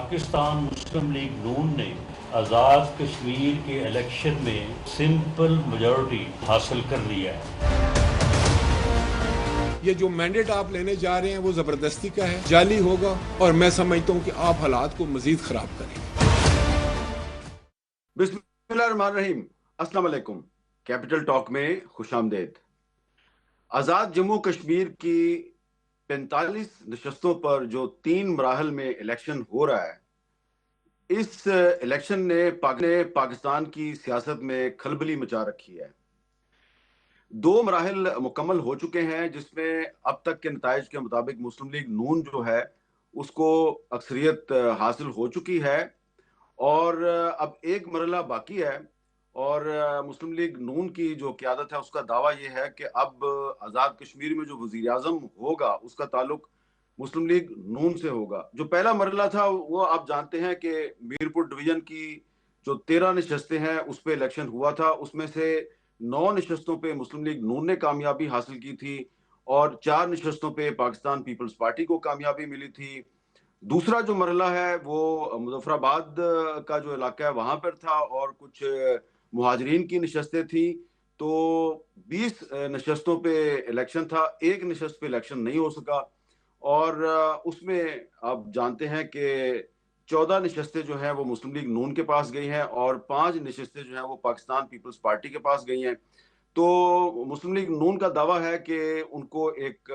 پاکستان مسلم league نون نے آزاد کشمیر کے election میں سمپل میجورٹی حاصل کر لیا ہے۔ یہ جو مینڈیٹ آپ لینے جا رہے ہیں وہ زبردستی کا ہے، جعلی ہوگا، اور میں سمجھتا ہوں کہ آپ حالات کو مزید خراب کریں۔ بسم اللہ الرحمن الرحیم، السلام علیکم۔ کیپٹل ٹاک میں خوش آمدید۔ آزاد جموں کشمیر کی 45 نشستوں پر جو 3 مراحل میں الیکشن ہو رہا ہے، اس الیکشن نے پاکستان کی سیاست میں کھلبلی مچا رکھی ہے۔ 2 مراحل مکمل ہو چکے ہیں، جس میں اب تک کے نتائج کے مطابق مسلم لیگ نون جو ہے اس کو اکثریت حاصل ہو چکی ہے، اور اب ایک مرحلہ باقی ہے، اور مسلم لیگ نون کی جو قیادت ہے اس کا دعویٰ یہ ہے کہ اب آزاد کشمیر میں جو وزیر اعظم ہوگا اس کا تعلق مسلم لیگ نون سے ہوگا۔ جو پہلا مرحلہ تھا وہ آپ جانتے ہیں کہ میرپور ڈویژن کی جو 13 نشستیں ہیں اس پہ الیکشن ہوا تھا، اس میں سے 9 نشستوں پہ مسلم لیگ نون نے کامیابی حاصل کی تھی، اور 4 نشستوں پہ پاکستان پیپلز پارٹی کو کامیابی ملی تھی۔ دوسرا جو مرحلہ ہے وہ مظفر آباد کا جو علاقہ ہے وہاں پر تھا، اور کچھ مہاجرین کی نشستیں تھیں، تو 20 نشستوں پہ الیکشن تھا، ایک نشست پہ الیکشن نہیں ہو سکا، اور اس میں آپ جانتے ہیں کہ 14 نشستیں جو ہیں وہ مسلم لیگ نون کے پاس گئی ہیں، اور 5 نشستیں جو ہیں وہ پاکستان پیپلز پارٹی کے پاس گئی ہیں۔ تو مسلم لیگ نون کا دعویٰ ہے کہ ان کو ایک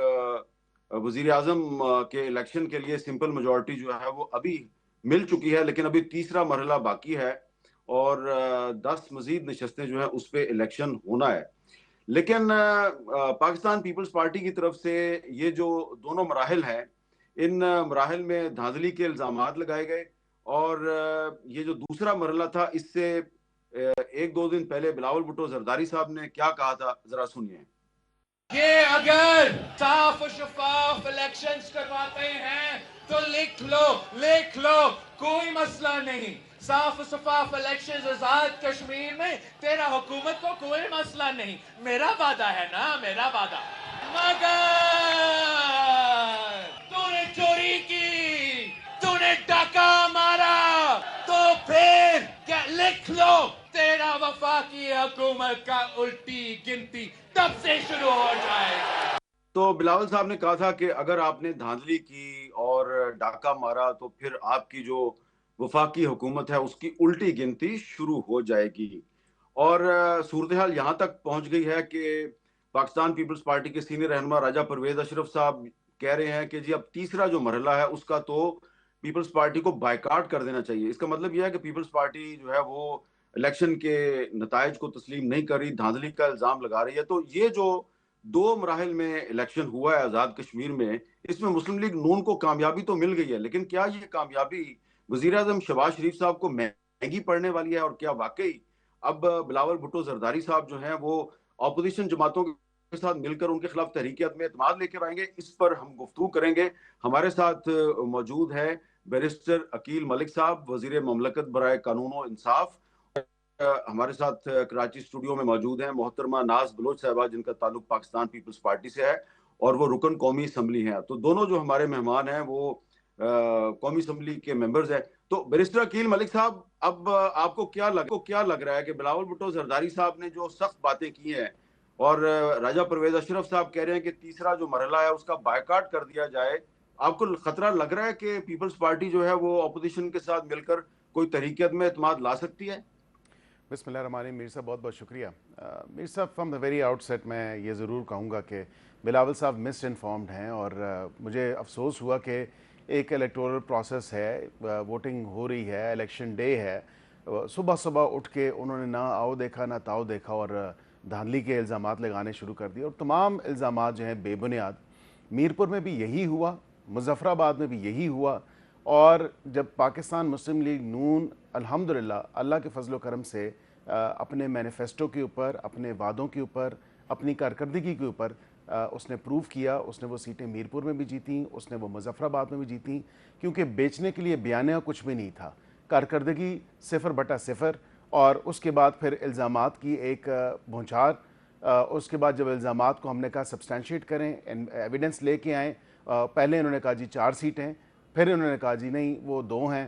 وزیر اعظم کے الیکشن کے لیے سمپل میجورٹی جو ہے وہ ابھی مل چکی ہے، لیکن ابھی تیسرا مرحلہ باقی ہے، اور 10 مزید نشستیں جو ہیں اس پہ الیکشن ہونا ہے۔ لیکن پاکستان پیپلز پارٹی کی طرف سے یہ جو دونوں مراحل ہیں، ان مراحل میں دھاندلی کے الزامات لگائے گئے، اور یہ جو دوسرا مرحلہ تھا اس سے 1-2 دن پہلے بلاول بھٹو زرداری صاحب نے کیا کہا تھا، ذرا سنیے۔ یہ اگر صاف و شفاف الیکشنز کرواتے ہیں تو لکھ لو کوئی مسئلہ نہیں، صاف و شفاف الیکشنز آزاد کشمیر میں تیرا حکومت کو کوئی مسئلہ نہیں، میرا وعدہ ہے نا، میرا وعدہ۔ مگر تو نے چوری کی، تو نے ڈاکہ مارا، تو پھر کیا لکھ لو تیرا وفاقی حکومت کا الٹی گنتی تب سے شروع ہو جائے گا۔ تو بلاول صاحب نے کہا تھا کہ اگر آپ نے دھاندلی کی اور ڈاکہ مارا تو پھر آپ کی جو وفاقی حکومت ہے اس کی الٹی گنتی شروع ہو جائے گی، اور صورتحال یہاں تک پہنچ گئی ہے کہ پاکستان پیپلز پارٹی کے سینئر رہنما راجہ پرویز اشرف صاحب کہہ رہے ہیں کہ جی اب تیسرا جو مرحلہ ہے اس کا تو پیپلز پارٹی کو بائیکاٹ کر دینا چاہیے۔ اس کا مطلب یہ ہے کہ پیپلز پارٹی جو ہے وہ الیکشن کے نتائج کو تسلیم نہیں کر رہی، دھاندلی کا الزام لگا رہی ہے۔ تو یہ جو 2 مراحل میں الیکشن ہوا ہے آزاد کشمیر میں، اس میں مسلم لیگ نون کو کامیابی تو مل گئی ہے، لیکن کیا یہ کامیابی وزیر اعظم شہباز شریف صاحب کو مہنگی پڑنے والی ہے، اور کیا واقعی اب بلاول بھٹو زرداری صاحب جو ہیں وہ اپوزیشن جماعتوں کے ساتھ مل کر ان کے خلاف تحریک عدم اعتماد لے کر آئیں گے؟ اس پر ہم گفتگو کریں گے۔ ہمارے ساتھ موجود ہے بیرسٹر عقیل ملک صاحب، وزیر مملکت برائے قانون و انصاف۔ ہمارے ساتھ کراچی اسٹوڈیو میں موجود ہیں محترمہ ناز بلوچ صاحبہ، جن کا تعلق پاکستان پیپلز پارٹی سے ہے، اور وہ رکن قومی اسمبلی ہیں۔ تو دونوں جو ہمارے مہمان ہیں وہ قومی اسمبلی کے ممبرز ہیں۔ تو بیرسٹر عقیل ملک صاحب، اب آپ کو کیا لگ رہا ہے کہ بلاول بھٹو زرداری صاحب نے جو سخت باتیں کی ہیں، اور راجہ پرویز اشرف صاحب کہہ رہے ہیں کہ تیسرا جو مرحلہ ہے اس کا بائیکاٹ کر دیا جائے، آپ کو خطرہ لگ رہا ہے کہ پیپلز پارٹی جو ہے وہ اپوزیشن کے ساتھ مل کر کوئی تحریک عدم اعتماد لا سکتی ہے؟ بسم اللہ الرحمن الرحیم۔ میر صاحب بہت بہت شکریہ۔ میر صاحب from the very outset میں یہ ضرور کہوں گا کہ بلاول صاحب مس انفارمڈ ہیں، اور مجھے افسوس ہوا کہ ایک الیکٹورل پروسیس ہے، ووٹنگ ہو رہی ہے، الیکشن ڈے ہے، صبح صبح اٹھ کے انہوں نے نہ آؤ دیکھا نہ تاؤ دیکھا، اور دھاندلی کے الزامات لگانے شروع کر دیے، اور تمام الزامات جو ہیں بے بنیاد۔ میرپور میں بھی یہی ہوا، مظفر آباد میں بھی یہی ہوا، اور جب پاکستان مسلم لیگ نون الحمدللہ اللہ کے فضل و کرم سے اپنے مینیفیسٹو کے اوپر، اپنے وعدوں کے اوپر، اپنی کارکردگی کے اوپر اس نے پروف کیا، اس نے وہ سیٹیں میرپور میں بھی جیتیں، اس نے وہ مظفر آباد میں بھی جیتیں، کیونکہ بیچنے کے لیے بیانیہ کچھ بھی نہیں تھا، کارکردگی 0/0، اور اس کے بعد پھر الزامات کی ایک بھونچار۔ اس کے بعد جب الزامات کو ہم نے کہا سبسٹینشیٹ کریں، ایویڈنس لے کے آئیں، پہلے انہوں نے کہا جی 4 سیٹیں، پھر انہوں نے کہا جی نہیں وہ 2 ہیں،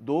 2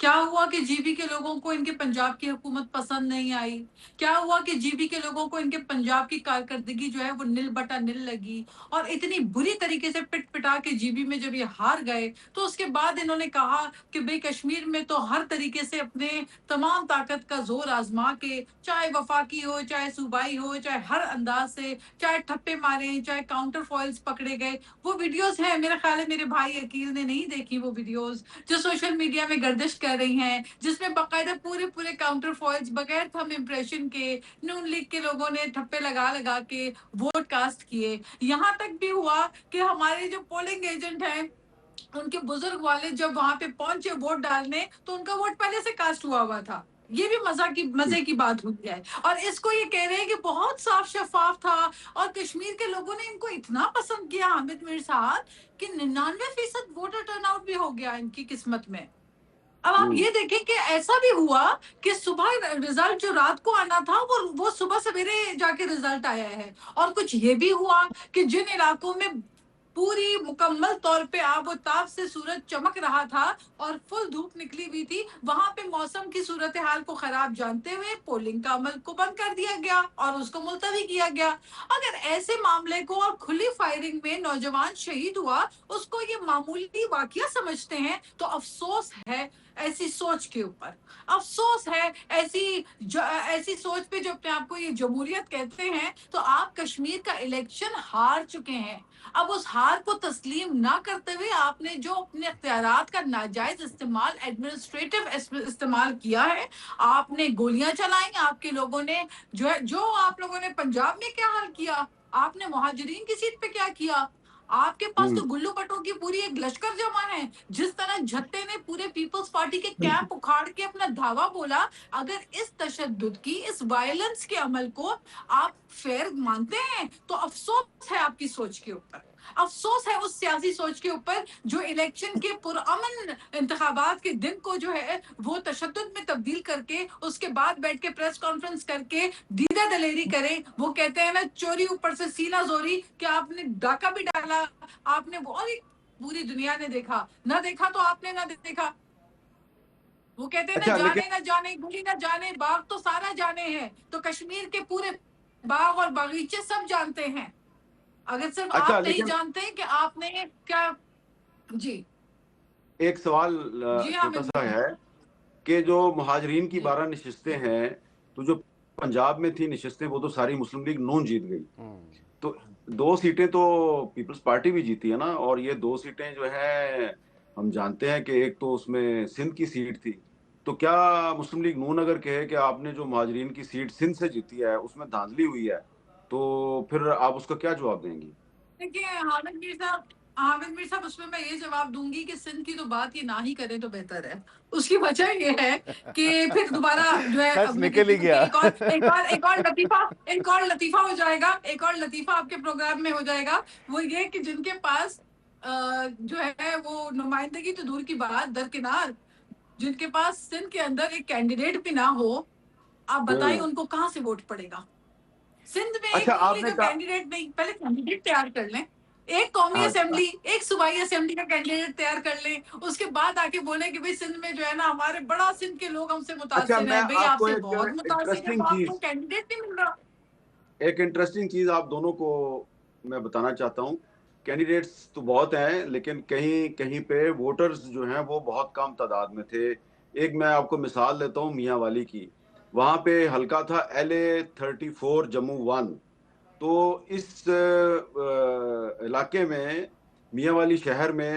کیا ہوا کہ جی بی کے لوگوں کو ان کے پنجاب کی حکومت پسند نہیں آئی؟ کیا ہوا کہ جی بی کے لوگوں کو ان کے پنجاب کی کارکردگی جو ہے وہ نل بٹا نل لگی، اور اتنی بری طریقے سے پٹ پٹا کے جی بی میں جب یہ ہار گئے تو اس کے بعد انہوں نے کہا کہ بھئی کشمیر میں تو ہر طریقے سے اپنے تمام طاقت کا زور آزما کے، چاہے وفاقی ہو، چاہے صوبائی ہو، چاہے ہر انداز سے، چاہے ٹھپے مارے، چاہے کاؤنٹر فوائلز پکڑے گئے. وہ ویڈیوز ہیں، میرا خیال ہے میرے بھائی عقیل نے نہیں دیکھی وہ ویڈیوز جو سوشل میڈیا میں گردش کر رہی ہیں، جس میں باقاعدہ پورے کاؤنٹر فوائلز بغیر تھم امپریشن کے نون لیگ کے لوگوں نے ٹھپے لگا لگا کے ووٹ کاسٹ کیے. یہاں تک بھی ہوا کہ ہمارے جو پولنگ ایجنٹ ہیں ان کے بزرگ والد جب وہاں پہ پہنچے ووٹ ڈالنے تو ان کا ووٹ پہلے سے کاسٹ ہوا تھا. یہ بھی مزے کی بات ہوئی ہے. اور اس کو یہ کہہ رہے ہیں کہ بہت صاف شفاف تھا اور کشمیر کے لوگوں نے ان کو اتنا پسند کیا حامد میر صاحب کہ 99% ووٹر ٹرن آؤٹ بھی ہو گیا ان کی قسمت میں. اب آپ یہ دیکھیں کہ ایسا بھی ہوا کہ صبح رزلٹ جو رات کو آنا تھا وہ صبح سویرے جا کے رزلٹ آیا ہے. اور کچھ یہ بھی ہوا کہ جن علاقوں میں پوری مکمل طور پہ آب و تاب سے سورج چمک رہا تھا اور فل دھوپ نکلی ہوئی تھی، وہاں پہ موسم کی صورتحال کو خراب جانتے ہوئے پولنگ کا عمل کو بند کر دیا گیا اور اس کو ملتوی کیا گیا. اگر ایسے معاملے کو اور کھلی فائرنگ میں نوجوان شہید ہوا اس کو یہ معمولی واقعہ سمجھتے ہیں تو افسوس ہے ایسی سوچ کے اوپر. افسوس ہے ایسی سوچ پہ جو اپنے آپ کو یہ جمہوریت کہتے ہیں. تو آپ کشمیر کا الیکشن ہار چکے ہیں. اب اس ہار کو تسلیم نہ کرتے ہوئے آپ نے جو اپنے اختیارات کا ناجائز استعمال ایڈمنسٹریٹو استعمال کیا ہے، آپ نے گولیاں چلائیں. آپ کے لوگوں نے جو آپ لوگوں نے پنجاب میں کیا حال کیا، آپ نے مہاجرین کی سیٹ پہ کیا کیا. آپ کے پاس تو گلو بٹوں کی پوری ایک لشکر جمع ہے. جس طرح جھٹے نے پورے پیپلز پارٹی کے کیمپ اکھاڑ کے اپنا دھاوا بولا، اگر اس تشدد کی، اس وائلنس کے عمل کو آپ فیر مانتے ہیں تو افسوس ہے آپ کی سوچ کے اوپر. افسوس ہے اس سیاسی سوچ کے اوپر جو الیکشن کے پرامن انتخابات کے دن کو جو ہے وہ تشدد میں تبدیل کر کے اس کے بعد بیٹھ کے پریس کانفرنس کر کے دیدہ دلیری کریں. وہ کہتے ہیں نا چوری اوپر سے سینہ زوری، کہ آپ نے ڈاکہ بھی ڈالا، آپ نے اور پوری دنیا نے دیکھا، نہ دیکھا تو آپ نے نہ دیکھا. وہ کہتے ہیں اچھا نہ لیکن جانے نہ جانے گلی نہ جانے باغ تو سارا جانے ہیں. تو کشمیر کے پورے باغ اور باغیچے سب جانتے ہیں. اگر صرف اچھا آپ نہیں لیکن جانتے کہ آپ نے کیا. جی ایک سوال جی چھوٹا حامد سا بھائی. ہے کہ جو مہاجرین کی جی 12 نشستیں ہیں تو جو پنجاب میں تھی نشستیں وہ تو ساری مسلم لیگ نون جیت گئی. تو 2 سیٹیں تو پیپلز پارٹی بھی جیتی ہے نا، اور یہ 2 سیٹیں جو ہیں ہم جانتے ہیں کہ ایک تو اس میں سندھ کی سیٹ تھی. تو کیا مسلم لیگ نون اگر کہے کہ آپ نے جو مہاجرین کی سیٹ سندھ سے جیتی ہے اس میں دھاندلی ہوئی ہے تو پھر آپ اس کا کیا جواب دیں گی؟ دیکھیے حامد میر صاحب اس میں یہ جواب دوں گی کہ سندھ کی تو بات یہ نہ ہی کریں تو بہتر ہے. اس کی وجہ یہ ہے کہ پھر دوبارہ جو ہے بس اب میں نکل دیکھتی ہی ہوں کہ گیا. ایک اور لطیفہ ہو جائے گا، ایک اور لطیفہ آپ کے پروگرام میں ہو جائے گا. وہ یہ کہ جن کے پاس جو ہے وہ نمائندگی تو دور کی بات درکنار، جن کے پاس سندھ کے اندر ایک کینڈیڈیٹ بھی نہ ہو، آپ بتائیں ان کو کہاں سے ووٹ پڑے گا. سندھ میں ایک اچھا آپ اونلی نے جو کہا کینڈیڈیٹ نہیں، پہلے کینڈیڈیٹ تیار کر لیں. ایک قومی اسمبلی، ایک صوبائی اسمبلی کا کینڈیڈیٹ تیار کر لیں. اس کے بعد آ کے بولیں کہ بھئی سندھ میں جو ہے نا ہمارے بڑا سندھ کے لوگ ہم سے اچھا متاثر میں ہیں. بھئی آپ آپ کو سے ایک بہت متاثر ہیں انٹرسٹنگ تو آپ کو چیز کینڈیڈیٹ نہیں مل رہا. ایک انٹرسٹنگ چیز آپ دونوں کو میں بتانا چاہتا ہوں. کینڈیڈیٹس تو بہت ہیں لیکن کہیں پہ ووٹرز جو ہیں وہ بہت کم تعداد میں تھے. ایک میں آپ کو مثال دیتا ہوں میاں والی کی. وہاں پہ حلقہ تھا LA34 جموں 1. تو اس علاقے میں میاں والی شہر میں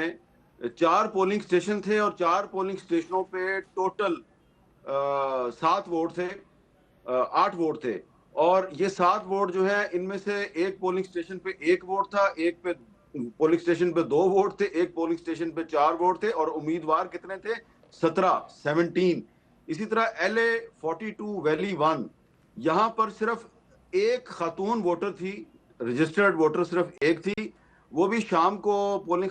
4 پولنگ سٹیشن تھے اور 4 پولنگ سٹیشنوں پہ ٹوٹل 7 ووٹ تھے، 8 ووٹ تھے. اور یہ 7 ووٹ جو ہے ان میں سے ایک پولنگ سٹیشن پہ 1 ووٹ تھا، ایک پہ پولنگ سٹیشن پہ 2 ووٹ تھے، ایک پولنگ سٹیشن پہ 4 ووٹ تھے، اور امیدوار کتنے تھے؟ 17. اسی طرح LA42 ویلی 1 یہاں پر صرف ایک خاتون ووٹر تھی، رجسٹرڈ ووٹر صرف ایک تھی. وہ بھی شام کو پولنگ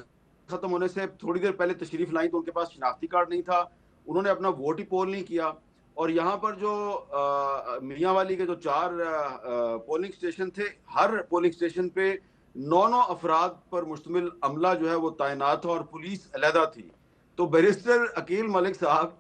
ختم ہونے سے تھوڑی دیر پہلے تشریف لائیں تو ان کے پاس شناختی کارڈ نہیں تھا، انہوں نے اپنا ووٹ ہی پول نہیں کیا. اور یہاں پر جو میاں والی کے جو 4 پولنگ سٹیشن تھے، ہر پولنگ سٹیشن پہ 9 افراد پر مشتمل عملہ جو ہے وہ تعینات تھا اور پولیس علیحدہ تھی. تو بیرسٹر عقیل ملک صاحب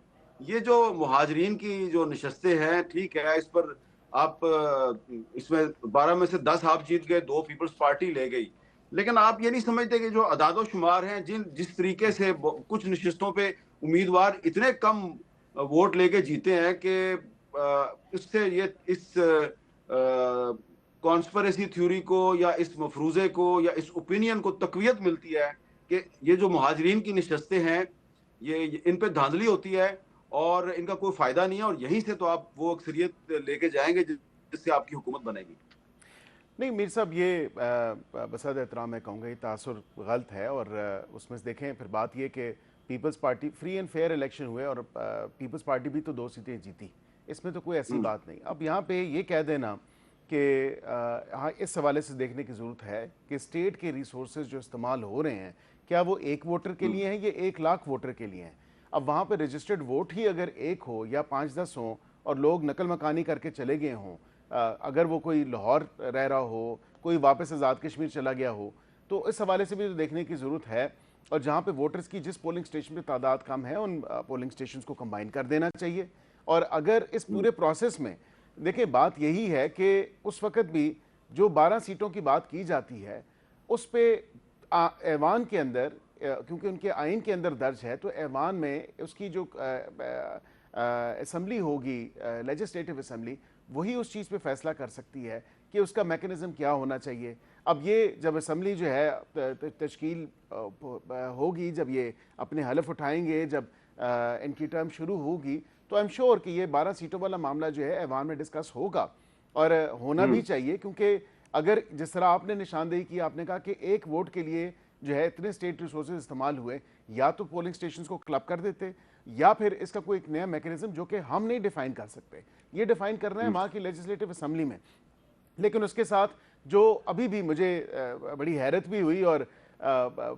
یہ جو مہاجرین کی جو نشستیں ہیں ٹھیک ہے، اس پر آپ اس میں 12 میں سے 10 آپ جیت گئے، 2 پیپلز پارٹی لے گئی، لیکن آپ یہ نہیں سمجھتے کہ جو اعداد و شمار ہیں جس طریقے سے کچھ نشستوں پہ امیدوار اتنے کم ووٹ لے کے جیتے ہیں کہ اس سے یہ اس کانسپریسی تھیوری کو یا اس مفروضے کو یا اس اوپینین کو تقویت ملتی ہے کہ یہ جو مہاجرین کی نشستیں ہیں یہ ان پہ دھاندلی ہوتی ہے اور ان کا کوئی فائدہ نہیں ہے، اور یہیں سے تو آپ وہ اکثریت لے کے جائیں گے جس سے آپ کی حکومت بنے گی. نہیں میر صاحب، یہ بصد احترام میں کہوں گا یہ تاثر غلط ہے، اور اس میں دیکھیں پھر بات یہ کہ Peoples Party free and fair election ہوئے اور پیپلز پارٹی بھی تو 2 سیٹیں جیتی، اس میں تو کوئی ایسی بات نہیں. اب یہاں پہ یہ کہہ دینا کہ اس حوالے سے دیکھنے کی ضرورت ہے کہ اسٹیٹ کے ریسورسز جو استعمال ہو رہے ہیں کیا وہ ایک ووٹر کے لیے ہیں یا 1 لاکھ ووٹر کے لیے ہیں. اب وہاں پہ رجسٹرڈ ووٹ ہی اگر 1 ہو یا 5-10 ہوں اور لوگ نقل مکانی کر کے چلے گئے ہوں، اگر وہ کوئی لاہور رہ رہا ہو، کوئی واپس آزاد کشمیر چلا گیا ہو، تو اس حوالے سے بھی دیکھنے کی ضرورت ہے. اور جہاں پہ ووٹرز کی جس پولنگ سٹیشن پہ تعداد کم ہے ان پولنگ سٹیشنز کو کمبائن کر دینا چاہیے. اور اگر اس پورے پروسیس میں دیکھیں بات یہی ہے کہ اس وقت بھی جو 12 سیٹوں کی بات کی جاتی ہے اس پہ ایوان کے اندر، کیونکہ ان کے آئین کے اندر درج ہے، تو ایوان میں اس کی جو اسمبلی ہوگی، لیجسلیٹو اسمبلی، وہی اس چیز پہ فیصلہ کر سکتی ہے کہ اس کا میکنزم کیا ہونا چاہیے. اب یہ جب اسمبلی جو ہے تشکیل ہوگی، جب یہ اپنے حلف اٹھائیں گے، جب ان کی ٹرم شروع ہوگی، تو ایم شور کہ یہ 12 سیٹوں والا معاملہ جو ہے ایوان میں ڈسکس ہوگا، اور ہونا بھی چاہیے. کیونکہ اگر جس طرح آپ نے نشاندہی کی، آپ نے کہا کہ 1 ووٹ کے لیے جو ہے اتنے اسٹیٹ ریسورسز استعمال ہوئے، یا تو پولنگ سٹیشنز کو کلب کر دیتے یا پھر اس کا کوئی ایک نیا میکنزم جو کہ ہم نہیں ڈیفائن کر سکتے، یہ ڈیفائن کرنا ہے وہاں کی لیجسلیٹو اسمبلی میں. لیکن اس کے ساتھ جو ابھی بھی مجھے بڑی حیرت بھی ہوئی اور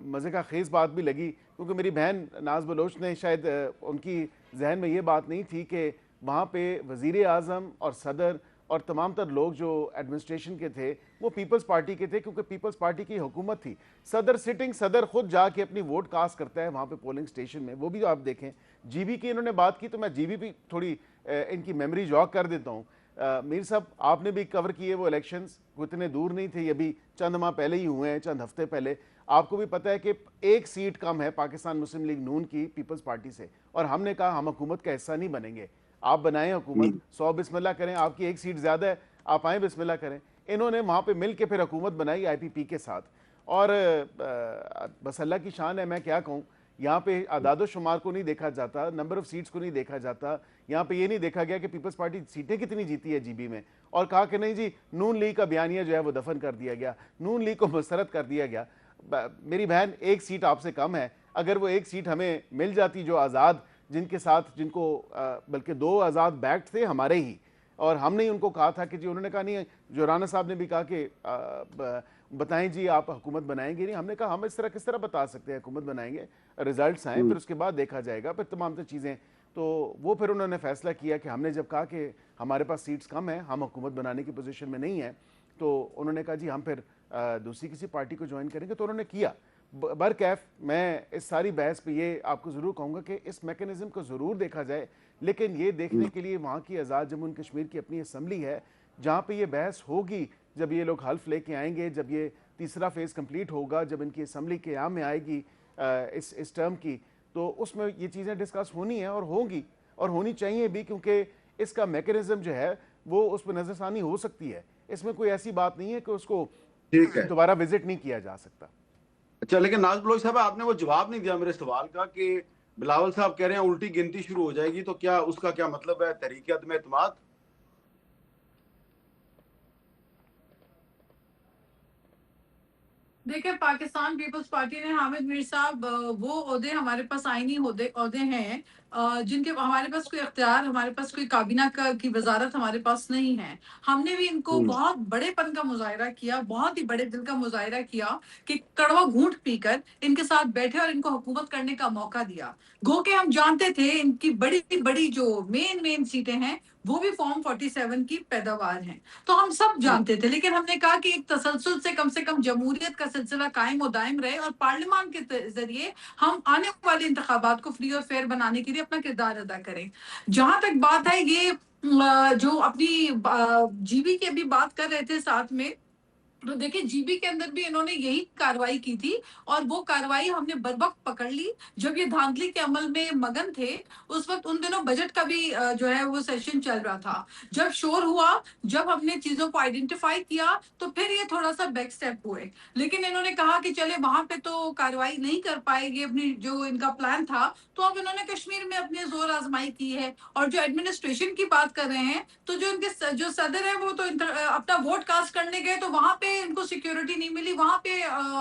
مزے کا خیز بات بھی لگی، کیونکہ میری بہن ناز بلوچ نے شاید ان کی ذہن میں یہ بات نہیں تھی کہ وہاں پہ وزیر اعظم اور صدر اور تمام تر لوگ جو ایڈمنسٹریشن کے تھے وہ پیپلز پارٹی کے تھے، کیونکہ پیپلز پارٹی کی حکومت تھی. سٹنگ صدر خود جا کے اپنی ووٹ کاسٹ کرتا ہے وہاں پہ پولنگ سٹیشن میں. وہ بھی آپ دیکھیں جی بی کی انہوں نے بات کی، تو میں جی بی بھی تھوڑی ان کی میموری جاگ کر دیتا ہوں. میر صاحب آپ نے بھی کور کیے وہ الیکشنز، اتنے دور نہیں تھے، یہ بھی چند ماہ پہلے ہی ہوئے ہیں، چند ہفتے پہلے. آپ کو بھی پتہ ہے کہ 1 سیٹ کم ہے پاکستان مسلم لیگ نون کی پیپلز پارٹی سے، اور ہم نے کہا ہم حکومت کا حصہ نہیں بنیں گے. آپ بنائیں حکومت، 100 بسم اللہ کریں، آپ کی 1 سیٹ زیادہ ہے، آپ آئیں بسم اللہ کریں. انہوں نے وہاں پہ مل کے پھر حکومت بنائی آئی پی پی کے ساتھ. اور بس اللہ کی شان ہے، میں کیا کہوں، یہاں پہ اعداد و شمار کو نہیں دیکھا جاتا، نمبر آف سیٹس کو نہیں دیکھا جاتا. یہاں پہ یہ نہیں دیکھا گیا کہ پیپلز پارٹی سیٹیں کتنی جیتی ہے جی بی میں، اور کہا کہ نہیں جی نون لیگ کا بیانیہ جو ہے وہ دفن کر دیا گیا، نون لیگ کو مسترد کر دیا گیا. میری بہن 1 سیٹ آپ سے کم ہے، اگر وہ 1 سیٹ ہمیں مل جاتی جو آزاد، جن کے ساتھ جن کو بلکہ 2 آزاد بیکڈ تھے ہمارے ہی، اور ہم نے ان کو کہا تھا کہ جی، انہوں نے کہا نہیں، جو رانا صاحب نے بھی کہا کہ بتائیں جی آپ حکومت بنائیں گے نہیں. ہم نے کہا ہم اس طرح کس طرح بتا سکتے ہیں، حکومت بنائیں گے، رزلٹس آئیں پھر اس کے بعد دیکھا جائے گا، پھر تمام تر چیزیں. تو وہ پھر انہوں نے فیصلہ کیا کہ ہم نے جب کہا کہ ہمارے پاس سیٹس کم ہیں، ہم حکومت بنانے کی پوزیشن میں نہیں ہیں، تو انہوں نے کہا جی ہم پھر دوسری کسی پارٹی کو جوائن کریں گے. تو انہوں نے کیا. برکیف میں اس ساری بحث پہ یہ آپ کو ضرور کہوں گا کہ اس میکنزم کو ضرور دیکھا جائے، لیکن یہ دیکھنے کے لیے وہاں کی آزاد جموں کشمیر کی اپنی اسمبلی ہے جہاں پہ یہ بحث ہوگی، جب یہ لوگ حلف لے کے آئیں گے، جب یہ تیسرا فیز کمپلیٹ ہوگا، جب ان کی اسمبلی قیام میں آئے گی اس ٹرم کی، تو اس میں یہ چیزیں ڈسکس ہونی ہیں اور ہوں گی اور ہونی چاہیے بھی، کیونکہ اس کا میکنزم جو ہے وہ اس پہ نظر ثانی ہو سکتی ہے. اس میں کوئی ایسی بات نہیں ہے کہ اس کو دوبارہ وزٹ نہیں کیا جا سکتا. اچھا، لیکن ناز بلوچ صاحب آپ نے وہ جواب نہیں دیا میرے سوال کا کہ بلاول صاحب کہہ رہے ہیں الٹی گنتی شروع ہو جائے گی، تو کیا اس کا کیا مطلب ہے؟ تحریک عدم اعتماد؟ دیکھیں، پاکستان پیپلز پارٹی نے حامد میر صاحب وہ عہدے ہمارے پاس آئینی عہدے ہیں جن کے ہمارے پاس کوئی اختیار، ہمارے پاس کوئی کابینہ کی وزارت ہمارے پاس نہیں ہے. ہم نے بھی ان کو بہت بڑے پن کا مظاہرہ کیا، بہت ہی بڑے دل کا مظاہرہ کیا کہ کڑوا گھونٹ پی کر ان کے ساتھ بیٹھے اور ان کو حکومت کرنے کا موقع دیا. گو کہ ہم جانتے تھے ان کی بڑی بڑی جو مین سیٹیں ہیں وہ بھی فارم 47 کی پیداوار ہیں. تو ہم سب جانتے تھے، لیکن ہم نے کہا کہ ایک تسلسل سے کم جمہوریت کا سلسلہ قائم و دائم رہے اور پارلیمان کے ذریعے ہم آنے والے انتخابات کو فری اور فیئر بنانے کے لیے اپنا کردار ادا کریں. جہاں تک بات ہے یہ جو اپنی جی بی کی ابھی بات کر رہے تھے ساتھ میں، تو دیکھیں جی بی کے اندر بھی انہوں نے یہی کاروائی کی تھی، اور وہ کاروائی ہم نے بروقت پکڑ لی جب یہ دھاندلی کے عمل میں مگن تھے. اس وقت ان دنوں بجٹ کا بھی جو ہے وہ سیشن چل رہا تھا. جب شور ہوا، جب ہم نے چیزوں کو آئیڈینٹیفائی کیا، تو پھر یہ تھوڑا سا بیک سٹیپ ہوئے. لیکن انہوں نے کہا کہ چلے وہاں پہ تو کاروائی نہیں کر پائے گی اپنی جو ان کا پلان تھا، تو اب انہوں نے کشمیر میں اپنے زور آزمائی کی ہے. اور جو ایڈمنسٹریشن کی بات کر رہے ہیں، تو جو ان کے جو صدر ہیں وہ تو اپنا ووٹ کاسٹ کرنے گئے تو وہاں پہ ان کو سیکیورٹی نہیں ملی، وہاں پہ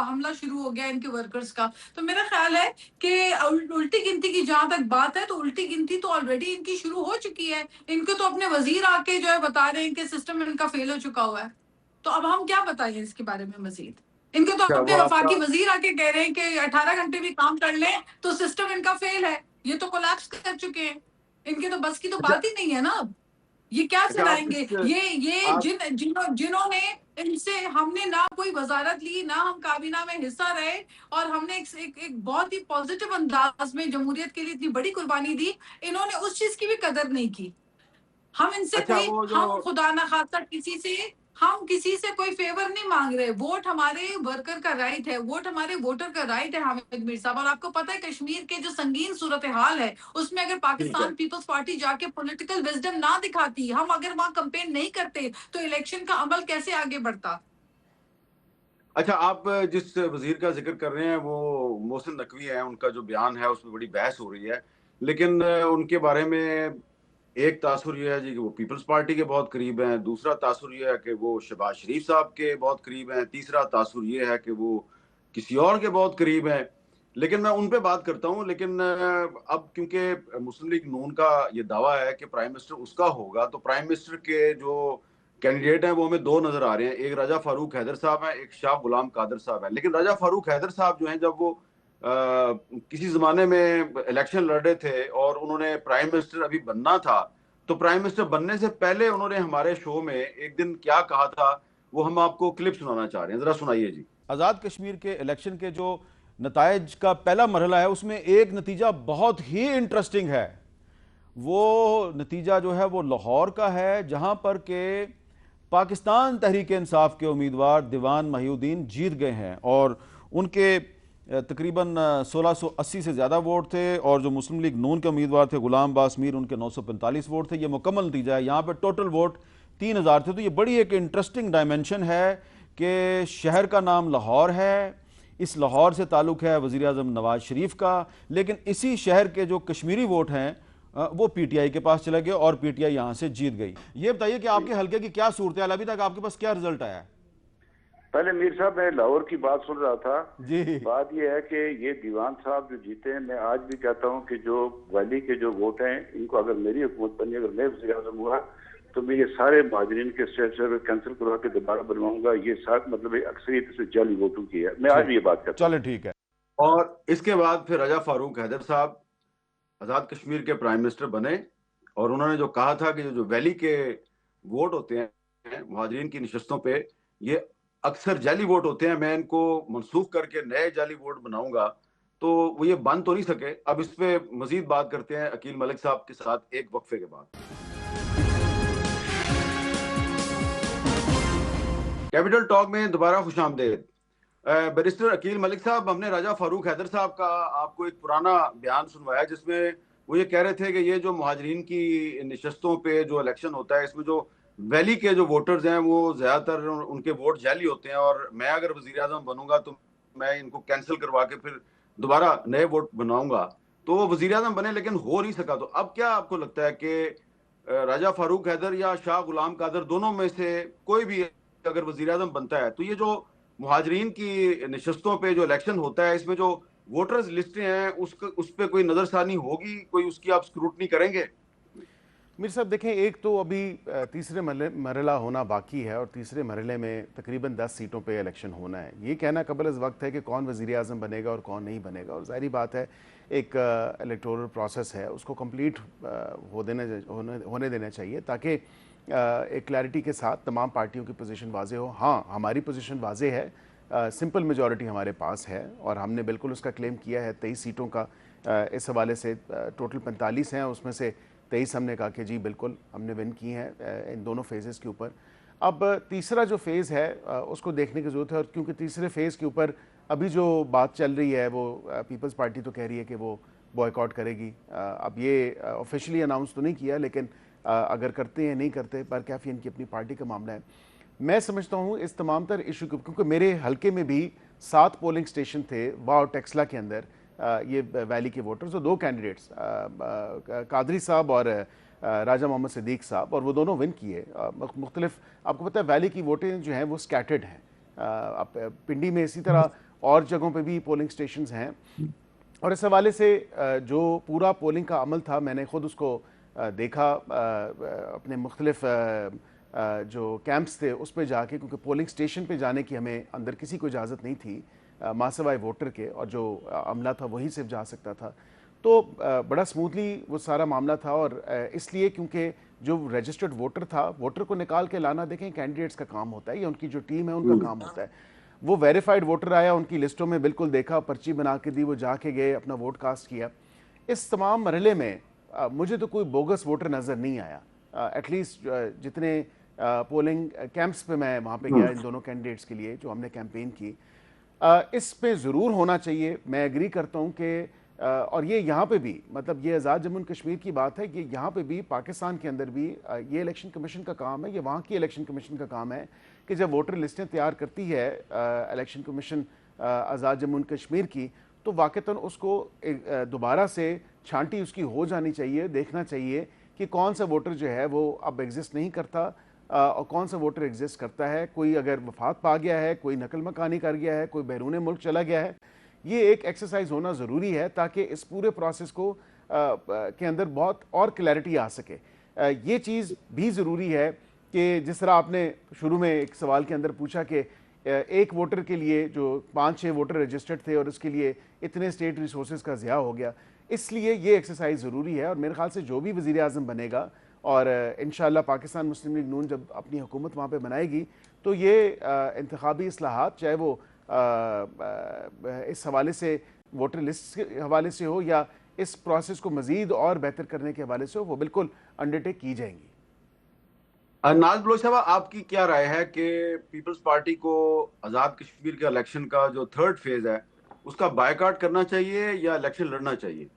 حملہ شروع ہو گیا ان کے ورکرز کا. تو میرا خیال ہے کہ الٹی گنتی کی جہاں تک بات ہے، تو الٹی گنتی تو آلریڈی ان کی شروع ہو چکی ہے. ان کو تو اپنے وزیر آ کے جو ہے بتا رہے ہیں کہ سسٹم ان کا فیل ہو چکا ہوا ہے. تو اب ہم کیا بتائیں اس کے بارے میں مزید؟ ان کے تو اچھا اپنے وہ آپ وفاقی کا وزیر آ کے کہہ رہے ہیں کہ 18 گھنٹے بھی کام کر لیں تو سسٹم ان کا فیل ہے. یہ تو کولیپس کر چکے ہیں. ان کے تو بس کی تو اچھا بات ہی نہیں ہے نا اب. یہ کیا اچھا آپ چلائیں گے؟ اس یہ آپ جنہوں نے ان سے، ہم نے نہ کوئی وزارت لی، نہ ہم کابینہ میں حصہ رہے، اور ہم نے ایک بہت ہی پازیٹیو انداز میں جمہوریت کے لیے اتنی بڑی قربانی دی، انہوں نے اس چیز کی بھی قدر نہیں کی. ہم ان سے اچھا کوئی، وہ جو ہم خدا نخواستہ کسی سے کوئی فیور نہیں مانگ رہے. ووٹ ہمارے ورکر کا رائٹ ہے، ووٹ ہمارے ووٹر کا رائٹ ہے حامد میر صاحب. اور آپ کو پتہ ہے کشمیر کے جو سنگین صورتحال ہے، اس میں اگر ٹھیک ہے. پاکستان پیپلز پارٹی جا کے پولیٹیکل وزڈم نہ دکھاتی، ہم اگر وہاں کمپین نہیں کرتے، تو الیکشن کا عمل کیسے آگے بڑھتا؟ اچھا آپ جس وزیر کا ذکر کر رہے ہیں وہ محسن نقوی ہیں، ان کا جو بیان ہے اس میں بڑی بحث ہو رہی ہے، لیکن ان کے بارے میں ایک تاثر یہ ہے جی کہ وہ پیپلز پارٹی کے بہت قریب ہیں، دوسرا تاثر یہ ہے کہ وہ شہباز شریف صاحب کے بہت قریب ہیں، تیسرا تاثر یہ ہے کہ وہ کسی اور کے بہت قریب ہیں. لیکن میں ان پہ بات کرتا ہوں. لیکن اب کیونکہ مسلم لیگ نون کا یہ دعویٰ ہے کہ پرائم منسٹر اس کا ہوگا، تو پرائم منسٹر کے جو کینڈیڈیٹ ہیں وہ ہمیں دو نظر آ رہے ہیں. ایک راجہ فاروق حیدر صاحب ہیں، ایک شاہ غلام قادر صاحب ہیں. لیکن راجہ فاروق حیدر صاحب جو ہیں، جب وہ کسی زمانے میں الیکشن لڑ رہے تھے اور انہوں نے پرائم منسٹر ابھی بننا تھا، تو پرائم منسٹر بننے سے پہلے انہوں نے ہمارے شو میں ایک دن کیا کہا تھا، وہ ہم آپ کو کلپ سنانا چاہ رہے ہیں. ذرا سنائیے جی. آزاد کشمیر کے الیکشن کے جو نتائج کا پہلا مرحلہ ہے، اس میں ایک نتیجہ بہت ہی انٹرسٹنگ ہے. وہ نتیجہ جو ہے وہ لاہور کا ہے، جہاں پر کہ پاکستان تحریک انصاف کے امیدوار دیوان محی الدین جیت گئے ہیں، اور ان کے تقریباً 1680 سے زیادہ ووٹ تھے، اور جو مسلم لیگ نون کے امیدوار تھے غلام عباس میر، ان کے 945 ووٹ تھے. یہ مکمل نتیجہ ہے. یہاں پہ ٹوٹل ووٹ 3000 تھے. تو یہ بڑی ایک انٹرسٹنگ ڈائمنشن ہے کہ شہر کا نام لاہور ہے، اس لاہور سے تعلق ہے وزیر اعظم نواز شریف کا، لیکن اسی شہر کے جو کشمیری ووٹ ہیں وہ پی ٹی آئی کے پاس چلے گئے اور پی ٹی آئی یہاں سے جیت گئی. یہ بتائیے کہ آپ کے حلقے کی کیا صورتحال، ابھی تک آپ کے پاس کیا رزلٹ آیا ہے؟ پہلے میر صاحب میں لاہور کی بات سن رہا تھا. جی بات یہ ہے کہ یہ دیوان صاحب جو جیتے ہیں، میں آج بھی کہتا ہوں کہ جو ویلی کے جو ووٹ ہیں، ان کو اگر میری حکومت بنی، اگر میں وزیر اعظم ہوا، تو میں یہ سارے مہاجرین کے اسٹیٹس کینسل کروا کے دوبارہ بنواؤں گا. یہ ساتھ مطلب اکثریت سے جعلی ووٹوں کی ہے. میں آج بھی یہ بات کرتا ہوں. چلے ٹھیک ہے. اور اس کے بعد پھر راجہ فاروق حیدر صاحب آزاد کشمیر کے پرائم منسٹر بنے، اور انہوں نے جو کہا تھا کہ جو ویلی کے ووٹ ہوتے ہیں مہاجرین کی نشستوں پہ، یہ اکثر جعلی ووٹ ہوتے ہیں، میں ان کو منسوخ کر کے نئے جعلی ووٹ بناؤں گا. تو وہ یہ بن تو نہیں سکے. اب اس پہ مزید بات کرتے ہیں عقیل ملک صاحب کے ساتھ ایک وقفے کے بعد. کیپٹل ٹاک میں دوبارہ خوش آمدید. بیرسٹر عقیل ملک صاحب، ہم نے راجہ فاروق حیدر صاحب کا آپ کو ایک پرانا بیان سنوایا، جس میں وہ یہ کہہ رہے تھے کہ یہ جو مہاجرین کی نشستوں پہ جو الیکشن ہوتا ہے، اس میں جو ویلی کے جو ووٹرز ہیں وہ زیادہ تر ان کے ووٹ جعلی ہوتے ہیں، اور میں اگر وزیر اعظم بنوں گا تو میں ان کو کینسل کروا کے پھر دوبارہ نئے ووٹ بناؤں گا. تو وہ وزیر اعظم بنے لیکن ہو نہیں سکا. تو اب کیا آپ کو لگتا ہے کہ راجہ فاروق حیدر یا شاہ غلام قادر دونوں میں سے کوئی بھی اگر وزیر اعظم بنتا ہے، تو یہ جو مہاجرین کی نشستوں پہ جو الیکشن ہوتا ہے، اس میں جو ووٹرز لسٹیں ہیں، اس پہ کوئی نظر ثانی ہوگی، کوئی اس کی آپ اسکروٹنی کریں گے؟ میر صاحب دیکھیں، ایک تو ابھی تیسرے مرحلہ ہونا باقی ہے اور تیسرے مرحلے میں تقریباً 10 سیٹوں پہ الیکشن ہونا ہے. یہ کہنا قبل از وقت ہے کہ کون وزیر اعظم بنے گا اور کون نہیں بنے گا، اور ظاہری بات ہے ایک الیکٹورل پروسیس ہے، اس کو کمپلیٹ ہونے دینا چاہیے تاکہ ایک کلیئرٹی کے ساتھ تمام پارٹیوں کی پوزیشن واضح ہو. ہاں ہماری پوزیشن واضح ہے، سمپل میجورٹی ہمارے پاس ہے اور ہم نے بالکل اس کا کلیم کیا ہے 23 سیٹوں کا. اس حوالے سے ٹوٹل 45 ہیں، اس میں سے 23 ہم نے کہا کہ جی بالکل ہم نے ون کی ہیں ان دونوں فیزز کے اوپر. اب تیسرا جو فیز ہے اس کو دیکھنے کی ضرورت ہے، اور کیونکہ تیسرے فیز کے اوپر ابھی جو بات چل رہی ہے وہ پیپلز پارٹی تو کہہ رہی ہے کہ وہ بوائیکاٹ کرے گی. اب یہ آفیشلی اناؤنس تو نہیں کیا، لیکن اگر کرتے ہیں نہیں کرتے پر کیفی ان کی اپنی پارٹی کا معاملہ ہے. میں سمجھتا ہوں اس تمام تر ایشو کو، کیونکہ میرے حلقے میں بھی 7 پولنگ اسٹیشن تھے واؤ ٹیکسلا کے اندر، یہ ویلی کے ووٹرز، اور 2 کینڈیڈیٹس قادری صاحب اور راجہ محمد صدیق صاحب، اور وہ دونوں ون کیے. مختلف آپ کو پتہ ہے ویلی کی ووٹیں جو ہیں وہ سکیٹرڈ ہیں، پنڈی میں اسی طرح اور جگہوں پہ بھی پولنگ اسٹیشنز ہیں. اور اس حوالے سے جو پورا پولنگ کا عمل تھا، میں نے خود اس کو دیکھا اپنے مختلف جو کیمپس تھے اس پہ جا کے، کیونکہ پولنگ اسٹیشن پہ جانے کی ہمیں اندر کسی کو اجازت نہیں تھی ماں سوائے ووٹر کے، اور جو عملہ تھا وہی صرف جا سکتا تھا. تو بڑا سموتھلی وہ سارا معاملہ تھا، اور اس لیے کیونکہ جو رجسٹرڈ ووٹر تھا، ووٹر کو نکال کے لانا دیکھیں کینڈیڈیٹس کا کام ہوتا ہے یا ان کی جو ٹیم ہے ان کا کام ہوتا ہے. وہ ویریفائڈ ووٹر آیا، ان کی لسٹوں میں بالکل دیکھا، پرچی بنا کے دی، وہ جا کے گئے اپنا ووٹ کاسٹ کیا. اس تمام مرحلے میں مجھے تو کوئی بوگس ووٹر نظر نہیں آیا. ایٹ لیسٹ جتنے پولنگ کیمپس پہ میں وہاں پہ گیا ان دونوں کینڈیڈیٹس کے لیے جو ہم نے کیمپین کی، اس پہ ضرور ہونا چاہیے. میں ایگری کرتا ہوں کہ اور یہ یہاں پہ بھی، مطلب یہ آزاد جموں کشمیر کی بات ہے کہ یہاں پہ بھی پاکستان کے اندر بھی یہ الیکشن کمیشن کا کام ہے، یہ وہاں کی الیکشن کمیشن کا کام ہے کہ جب ووٹر لسٹیں تیار کرتی ہے الیکشن کمیشن آزاد جموں کشمیر کی، تو واقعتاً اس کو دوبارہ سے چھانٹی اس کی ہو جانی چاہیے. دیکھنا چاہیے کہ کون سا ووٹر جو ہے وہ اب ایگزسٹ نہیں کرتا اور کون سا ووٹر ایگزسٹ کرتا ہے. کوئی اگر وفات پا گیا ہے، کوئی نقل مکانی کر گیا ہے، کوئی بیرون ملک چلا گیا ہے. یہ ایک ایکسرسائز ہونا ضروری ہے تاکہ اس پورے پروسیس کو کے اندر بہت اور کلیئرٹی آ سکے. یہ چیز بھی ضروری ہے کہ جس طرح آپ نے شروع میں ایک سوال کے اندر پوچھا کہ ایک ووٹر کے لیے جو 5-6 ووٹر رجسٹرڈ تھے اور اس کے لیے اتنے اسٹیٹ ریسورسز کا ضیاع ہو گیا، اس لیے یہ ایکسرسائز ضروری ہے. اور میرے خیال سے جو بھی وزیر اعظم بنے گا، اور انشاءاللہ پاکستان مسلم لیگ نون جب اپنی حکومت وہاں پہ بنائے گی، تو یہ انتخابی اصلاحات چاہے وہ اس حوالے سے ووٹر لسٹ کے حوالے سے ہو یا اس پروسیس کو مزید اور بہتر کرنے کے حوالے سے ہو، وہ بالکل انڈرٹیک کی جائیں گی. ناز بلوچ صاحب، آپ کی کیا رائے ہے کہ پیپلز پارٹی کو آزاد کشمیر کے الیکشن کا جو 3rd فیز ہے اس کا بائیکاٹ کرنا چاہیے یا الیکشن لڑنا چاہیے؟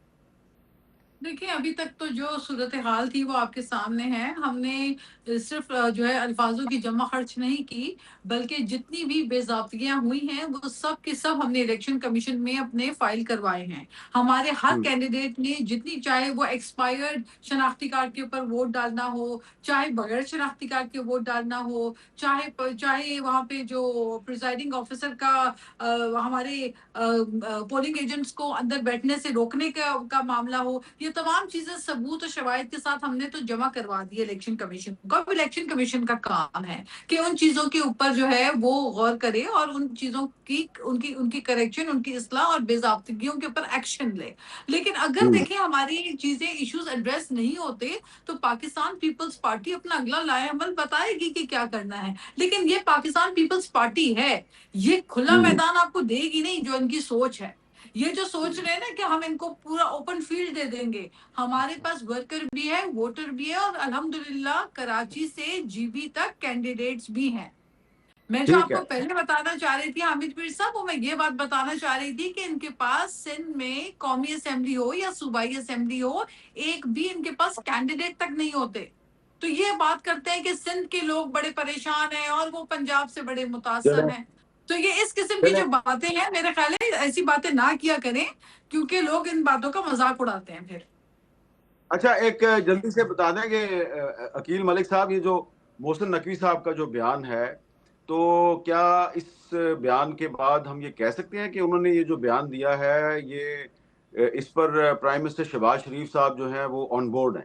دیکھیں، ابھی تک تو جو صورتحال تھی وہ آپ کے سامنے ہے. ہم نے صرف جو ہے الفاظوں کی جمع خرچ نہیں کی، بلکہ جتنی بھی بے ضابطگیاں ہوئی ہیں وہ سب کے سب ہم نے الیکشن کمیشن میں اپنے فائل کروائے ہیں. ہمارے ہر کینڈیڈیٹ نے جتنی، چاہے وہ ایکسپائرڈ شناختی کارڈ کے اوپر ووٹ ڈالنا ہو، چاہے بغیر شناختی کارڈ کے ووٹ ڈالنا ہو، چاہے وہاں پہ جو پریزائڈنگ آفیسر کا ہمارے پولنگ ایجنٹس کو اندر بیٹھنے سے روکنے کا معاملہ ہو، یہ تمام چیزیں ثبوت اور شواہد کے ساتھ ہم نے تو جمع کروا دی الیکشن کمیشن کو. اب الیکشن کمیشن کا کام ہے کہ ان چیزوں کے اوپر جو ہے وہ غور کرے اور ان چیزوں کی ان کی کریکشن، ان کی اصلاح اور بے ضابطگیوں کے اوپر ایکشن لے. لیکن اگر دیکھیں ہماری چیزیں، ایشوز ایڈریس نہیں ہوتے تو پاکستان پیپلز پارٹی اپنا اگلا لائحہ عمل بتائے گی کہ کیا کرنا ہے. لیکن یہ پاکستان پیپلز پارٹی ہے، یہ کھلا میدان آپ کو دے گی نہیں. جو ان کی سوچ ہے، یہ جو سوچ رہے ہیں نا کہ ہم ان کو پورا اوپن فیلڈ دے دیں گے، ہمارے پاس ورکر بھی ہے، ووٹر بھی ہے، اور الحمدللہ کراچی سے جی بی تک کینڈیڈیٹس بھی ہیں. میں جو آپ ٹھیک ہے، کو پہلے بتانا چاہ رہی تھی حامد پیر صاحب، وہ میں یہ بات بتانا چاہ رہی تھی کہ ان کے پاس سندھ میں قومی اسمبلی ہو یا صوبائی اسمبلی ہو، ایک بھی ان کے پاس کینڈیڈیٹ تک نہیں ہوتے. تو یہ بات کرتے ہیں کہ سندھ کے لوگ بڑے پریشان ہیں اور وہ پنجاب سے بڑے متاثر ہیں. تو یہ اس قسم کی جو باتیں ہیں، میرے خیال ہے ایسی باتیں نہ کیا کریں، کیونکہ لوگ ان باتوں کا مذاق اڑاتے ہیں پھر. اچھا ایک جلدی سے بتا دیں کہ عقیل ملک صاحب، یہ جو محسن نقوی صاحب کا جو بیان ہے، تو کیا اس بیان کے بعد ہم یہ کہہ سکتے ہیں کہ انہوں نے یہ جو بیان دیا ہے، یہ اس پر پرائم منسٹر شہباز شریف صاحب جو ہیں وہ آن بورڈ ہیں؟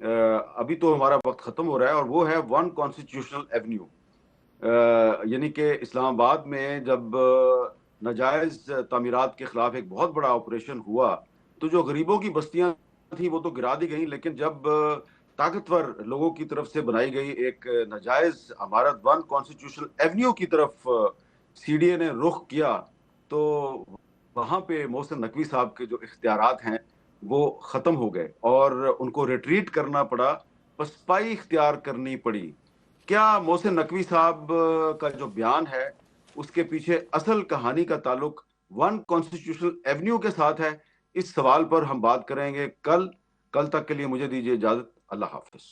ابھی تو ہمارا وقت ختم ہو رہا ہے، اور وہ ہے 1 کانسٹیٹیوشنل ایونیو، یعنی کہ اسلام آباد میں جب ناجائز تعمیرات کے خلاف ایک بہت بڑا آپریشن ہوا تو جو غریبوں کی بستیاں تھیں وہ تو گرا دی گئیں، لیکن جب طاقتور لوگوں کی طرف سے بنائی گئی ایک ناجائز عمارت 1 کانسٹیٹیوشنل ایونیو کی طرف سی ڈی اے نے رخ کیا، تو وہاں پہ محسن نقوی صاحب کے جو اختیارات ہیں وہ ختم ہو گئے اور ان کو ریٹریٹ کرنا پڑا، پسپائی اختیار کرنی پڑی۔ کیا محسن نقوی صاحب کا جو بیان ہے اس کے پیچھے اصل کہانی کا تعلق 1 کانسٹیٹیوشنل ایونیو کے ساتھ ہے؟ اس سوال پر ہم بات کریں گے کل تک کے لیے مجھے دیجیے اجازت، اللہ حافظ۔